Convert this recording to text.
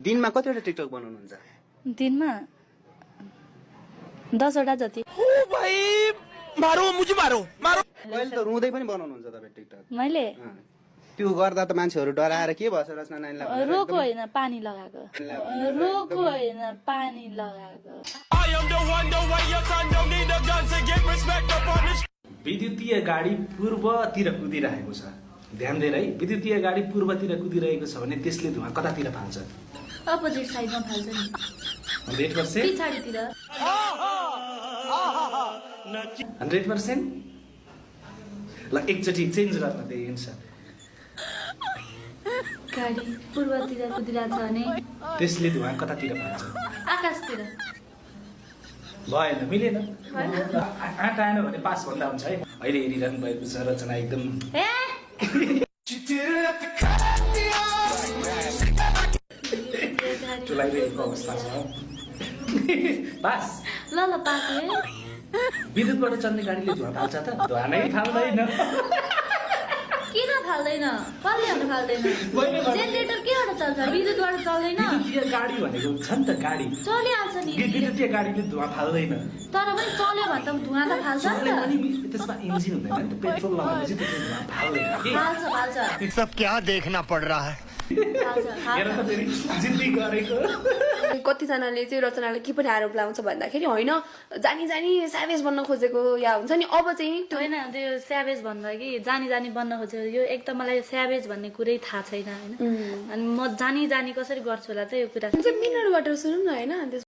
दिनमा कतिवटा टिकटक बनाउनुहुन्छ? दिनमा 10 वटा जति। ओ भाइ मारो मुझे मारो मारो। कहिले त रुँदै पनि बनाउनुहुन्छ तपाईँ टिकटक? मैले त्यो गर्दा त मान्छेहरू डराएर के भन्छ रचना नानीलाई? रोको होइन पानी लगाएको। रोको होइन पानी लगाएको। विद्युतीय गाडी पूर्वतिर कुदिरहेको छ। ध्यान दिएर है, विद्युतीय गाडी पूर्वतिर कुदिरहेको छ भने त्यसले धुवा कतातिर फाल्छ? अपोजिट साइडमा फाल्छ नि। 100%? पछाडितिर। 100%? ल एकचोटि चेन्ज गर्न दिइन्छ। गाडी पूर्वतिर कुदिरहेको छ भने त्यसले धुवा कतातिर फाल्छ? आकाशतिर। भएन, मिलेन। आँट आएन भने पास भन्दा हुन्छ है। अहिले हेरिरहनु भएको छ रचना एकदम चुलाइरहेको अवस्था छ। पास। ल पास है। विद्युतबाट चल्ने गाडीले धुवा फाल्छ त? धुवा नै फाल्दैन। किन फाल्दैन? कसले भन्नु फाल्दैन? जेनेरेटर केबाट चल्छ? विद्युतबाट चल्दैन। विद्युतीय गाडी भनेको छ नि त गाडी। चलिहाल्छ नि। विद्युतीय गाडीले धुवा फाल्दैन। तर पनि चल्यो भने त धुवा त फाल्छ नि चल्यो त। भने त्यसमा इन्जिन हुँदैन नि त, पेट्रोल लगाएपछि त्यसले धुवा फाल्दैन के? फाल्छ। ये सब क्या देखना पड़ रहा है? हेर त फेरि जिद्दी गरेको। कतिजनाले चाहिँ रचनाले के पनि आरोप लगाउँछ भन्दाखेरि होइन जानी जानी स्याभेज बन्न खोजेको या हुन्छ नि अब चाहिँ होइन त्यो स्याभेज भन्दा कि जानी जानी बन्न खोजेको यो एक त मलाई स्याभेज भन्ने कुरै थाहा छैन होइन। अनि म जानी जानी कसरी गर्छु होला त यो कुरा। मिनटबाट सुनौँ न होइन।